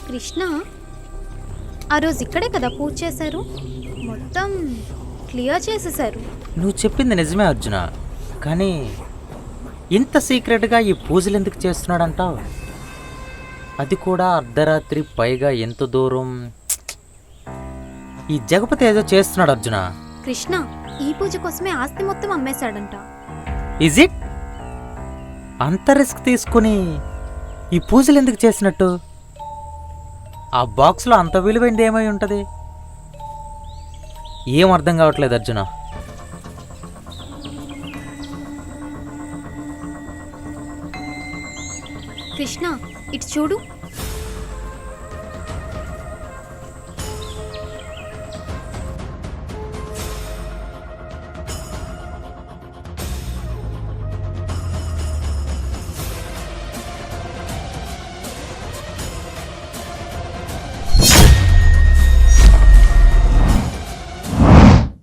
కృష్ణ, ఆ రోజు ఇక్కడే కదా పూజ చేశారు, మొత్తం క్లియర్ చేసేశారు. నువ్వు చెప్పింది నిజమే అర్జున, కానీ ఇంత సీక్రెట్గా ఈ పూజలు ఎందుకు చేస్తున్నాడంటావు? అది కూడా అర్ధరాత్రి, పైగా ఎంత దూరం. ఈ జగపతి ఏదో చేస్తున్నాడు అర్జున. కృష్ణ ఈ పూజ కోసమే ఆస్తి మొత్తం అమ్మేశాడంట. Is it? అంత రిస్క్ తీసుకుని ఈ పూజలు ఎందుకు చేసినట్టు? ఆ బాక్స్లో అంత విలువైంది ఏమై ఉంటుంది? ఏం అర్థం కావట్లేదు అర్జున. కృష్ణ ఇటు చూడు,